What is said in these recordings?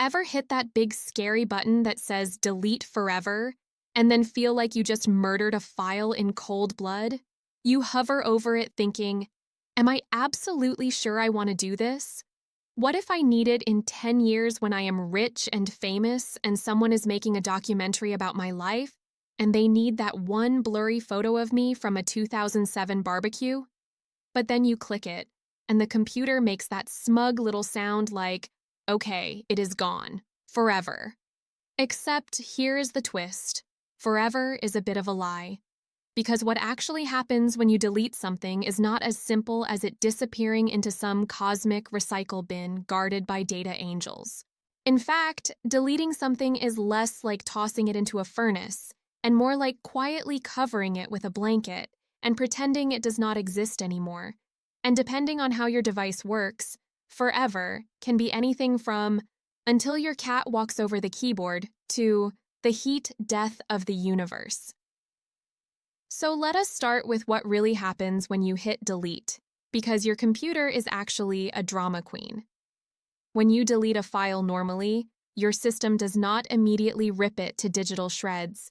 Ever hit that big scary button that says delete forever and then feel like you just murdered a file in cold blood? You hover over it thinking, am I absolutely sure I want to do this? What if I need it in 10 years when I am rich and famous and someone is making a documentary about my life and they need that one blurry photo of me from a 2007 barbecue? But then you click it, and the computer makes that smug little sound like, okay, it is gone. Forever. Except here is the twist. Forever is a bit of a lie. Because what actually happens when you delete something is not as simple as it disappearing into some cosmic recycle bin guarded by data angels. In fact, deleting something is less like tossing it into a furnace, and more like quietly covering it with a blanket and pretending it does not exist anymore. And depending on how your device works, forever can be anything from until your cat walks over the keyboard to the heat death of the universe. So let us start with what really happens when you hit delete, because your computer is actually a drama queen. When you delete a file normally, your system does not immediately rip it to digital shreds.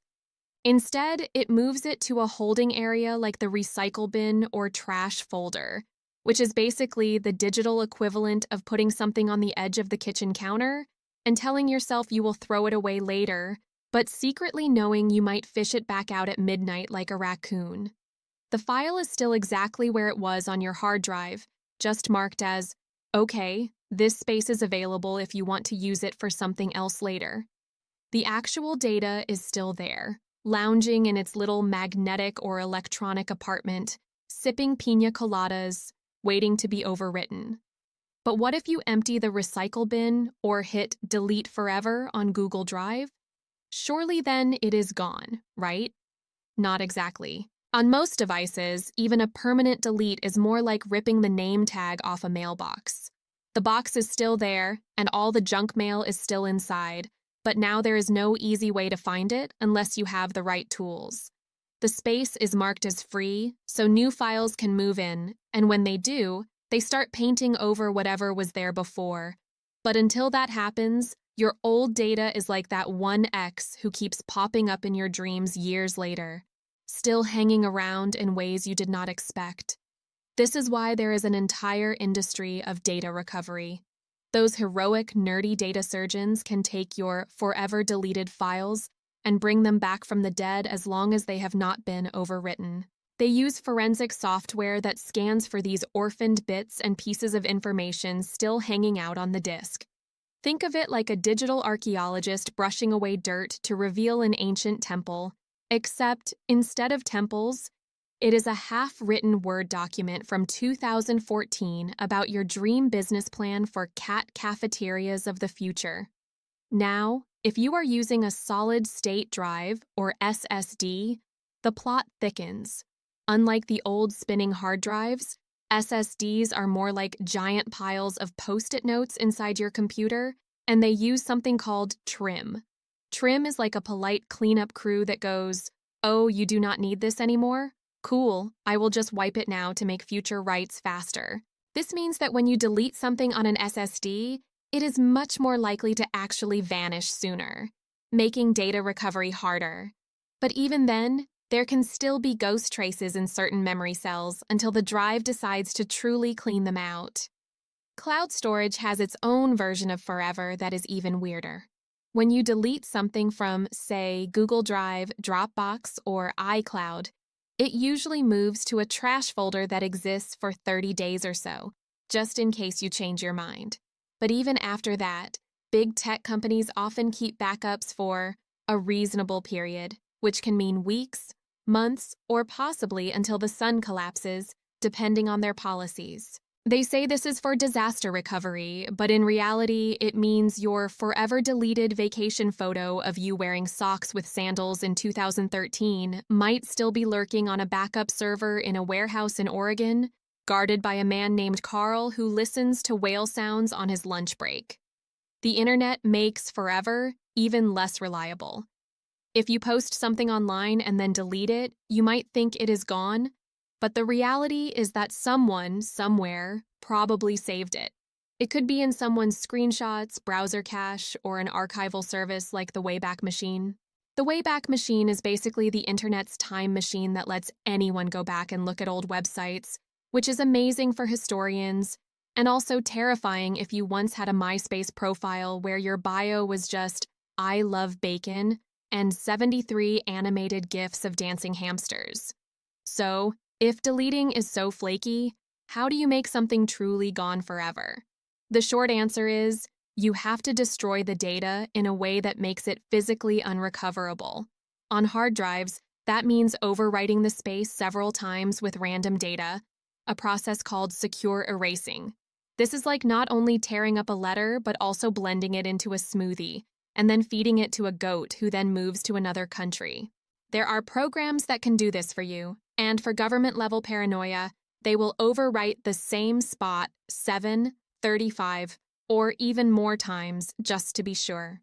Instead, it moves it to a holding area like the recycle bin or trash folder, which is basically the digital equivalent of putting something on the edge of the kitchen counter and telling yourself you will throw it away later, but secretly knowing you might fish it back out at midnight like a raccoon. The file is still exactly where it was on your hard drive, just marked as, okay, this space is available if you want to use it for something else later. The actual data is still there, lounging in its little magnetic or electronic apartment, sipping piña coladas, waiting to be overwritten. But what if you empty the recycle bin or hit delete forever on Google Drive? Surely then it is gone, right? Not exactly. On most devices, even a permanent delete is more like ripping the name tag off a mailbox. The box is still there, and all the junk mail is still inside, but now there is no easy way to find it unless you have the right tools. The space is marked as free, so new files can move in, and when they do, they start painting over whatever was there before. But until that happens, your old data is like that one ex who keeps popping up in your dreams years later, still hanging around in ways you did not expect. This is why there is an entire industry of data recovery. Those heroic, nerdy data surgeons can take your forever deleted files and bring them back from the dead as long as they have not been overwritten. They use forensic software that scans for these orphaned bits and pieces of information still hanging out on the disk. Think of it like a digital archaeologist brushing away dirt to reveal an ancient temple, except instead of temples, it is a half-written Word document from 2014 about your dream business plan for cat cafeterias of the future. Now, if you are using a solid-state drive, or SSD, the plot thickens. Unlike the old spinning hard drives, SSDs are more like giant piles of Post-it notes inside your computer, and they use something called TRIM. TRIM is like a polite cleanup crew that goes, "Oh, you do not need this anymore? Cool, I will just wipe it now to make future writes faster." This means that when you delete something on an SSD, it is much more likely to actually vanish sooner, making data recovery harder. But even then, there can still be ghost traces in certain memory cells until the drive decides to truly clean them out. Cloud storage has its own version of forever that is even weirder. When you delete something from, say, Google Drive, Dropbox, or iCloud, it usually moves to a trash folder that exists for 30 days or so, just in case you change your mind. But even after that, big tech companies often keep backups for a reasonable period, which can mean weeks, months, or possibly until the sun collapses, depending on their policies. They say this is for disaster recovery, but in reality, it means your forever deleted vacation photo of you wearing socks with sandals in 2013 might still be lurking on a backup server in a warehouse in Oregon, guarded by a man named Carl who listens to whale sounds on his lunch break. The internet makes forever even less reliable. If you post something online and then delete it, you might think it is gone, but the reality is that someone, somewhere, probably saved it. It could be in someone's screenshots, browser cache, or an archival service like the Wayback Machine. The Wayback Machine is basically the internet's time machine that lets anyone go back and look at old websites, which is amazing for historians, and also terrifying if you once had a MySpace profile where your bio was just, "I love bacon," and 73 animated GIFs of dancing hamsters. So, if deleting is so flaky, how do you make something truly gone forever? The short answer is, you have to destroy the data in a way that makes it physically unrecoverable. On hard drives, that means overwriting the space several times with random data, a process called secure erasing. This is like not only tearing up a letter, but also blending it into a smoothie, and then feeding it to a goat who then moves to another country. There are programs that can do this for you, and for government-level paranoia, they will overwrite the same spot 7, 35, or even more times just to be sure.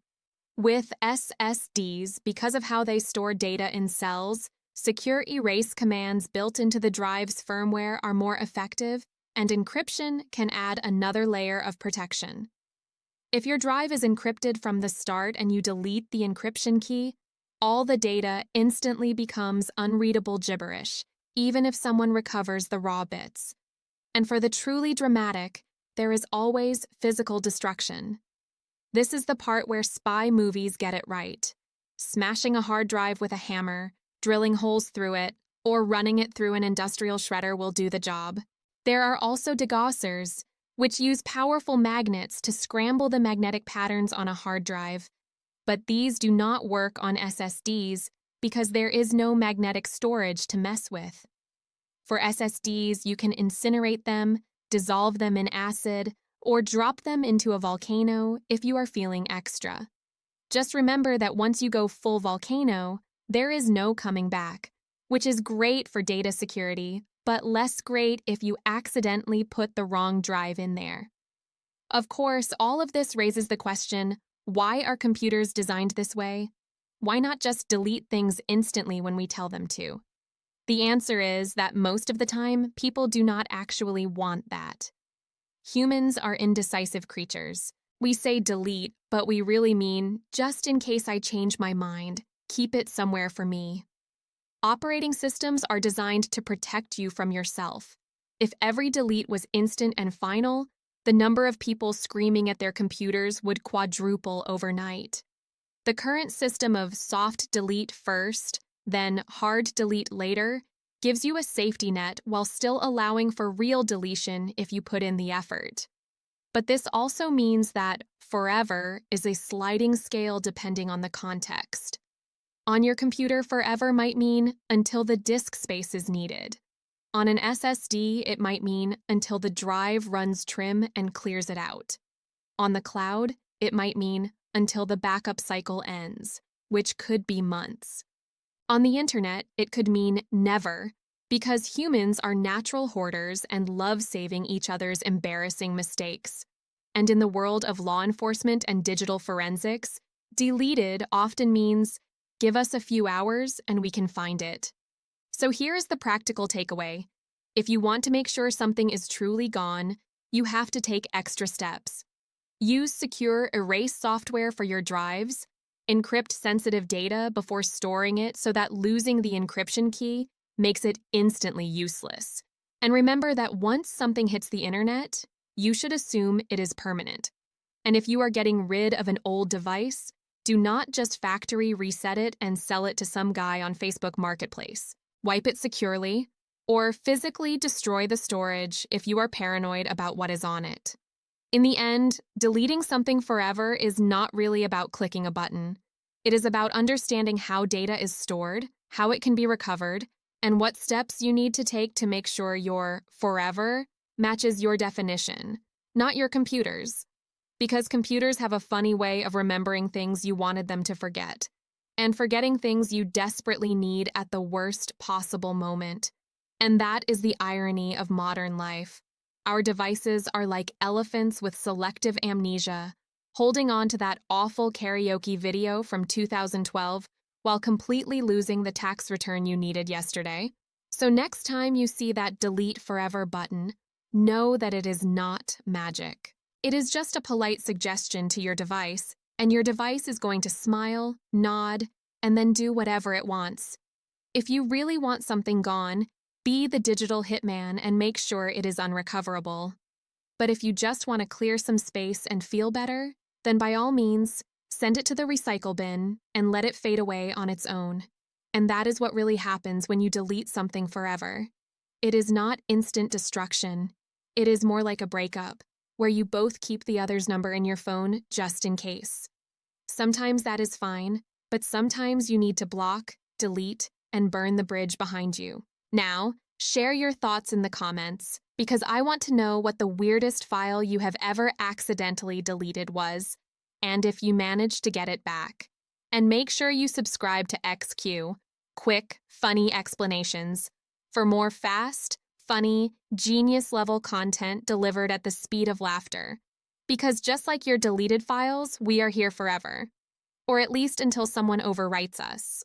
With SSDs, because of how they store data in cells, secure erase commands built into the drive's firmware are more effective, and encryption can add another layer of protection. If your drive is encrypted from the start and you delete the encryption key, all the data instantly becomes unreadable gibberish, even if someone recovers the raw bits. And for the truly dramatic, there is always physical destruction. This is the part where spy movies get it right. Smashing a hard drive with a hammer, drilling holes through it, or running it through an industrial shredder will do the job. There are also degaussers, which use powerful magnets to scramble the magnetic patterns on a hard drive. But these do not work on SSDs because there is no magnetic storage to mess with. For SSDs, you can incinerate them, dissolve them in acid, or drop them into a volcano if you are feeling extra. Just remember that once you go full volcano, there is no coming back, which is great for data security, but less great if you accidentally put the wrong drive in there. Of course, all of this raises the question, why are computers designed this way? Why not just delete things instantly when we tell them to? The answer is that most of the time, people do not actually want that. Humans are indecisive creatures. We say delete, but we really mean, just in case I change my mind, keep it somewhere for me. Operating systems are designed to protect you from yourself. If every delete was instant and final, the number of people screaming at their computers would quadruple overnight. The current system of soft delete first, then hard delete later, gives you a safety net while still allowing for real deletion if you put in the effort. But this also means that forever is a sliding scale depending on the context. On your computer, forever might mean until the disk space is needed. On an SSD, it might mean until the drive runs trim and clears it out. On the cloud, it might mean until the backup cycle ends, which could be months. On the internet, it could mean never, because humans are natural hoarders and love saving each other's embarrassing mistakes. And in the world of law enforcement and digital forensics, deleted often means give us a few hours and we can find it. So here is the practical takeaway. If you want to make sure something is truly gone, you have to take extra steps. Use secure erase software for your drives. Encrypt sensitive data before storing it so that losing the encryption key makes it instantly useless. And remember that once something hits the internet, you should assume it is permanent. And if you are getting rid of an old device, do not just factory reset it and sell it to some guy on Facebook Marketplace. Wipe it securely, or physically destroy the storage if you are paranoid about what is on it. In the end, deleting something forever is not really about clicking a button. It is about understanding how data is stored, how it can be recovered, and what steps you need to take to make sure your forever matches your definition, not your computer's. Because computers have a funny way of remembering things you wanted them to forget, and forgetting things you desperately need at the worst possible moment. And that is the irony of modern life. Our devices are like elephants with selective amnesia, holding on to that awful karaoke video from 2012 while completely losing the tax return you needed yesterday. So next time you see that delete forever button, know that it is not magic. It is just a polite suggestion to your device, and your device is going to smile, nod, and then do whatever it wants. If you really want something gone, be the digital hitman and make sure it is unrecoverable. But if you just want to clear some space and feel better, then by all means, send it to the recycle bin and let it fade away on its own. And that is what really happens when you delete something forever. It is not instant destruction. It is more like a breakup, where you both keep the other's number in your phone just in case. Sometimes that is fine, but sometimes you need to block, delete, and burn the bridge behind you. Now, share your thoughts in the comments, because I want to know what the weirdest file you have ever accidentally deleted was, and if you managed to get it back. And make sure you subscribe to XQ, Quick, Funny Explanations, for more fast, funny, genius-level content delivered at the speed of laughter. Because just like your deleted files, we are here forever. Or at least until someone overwrites us,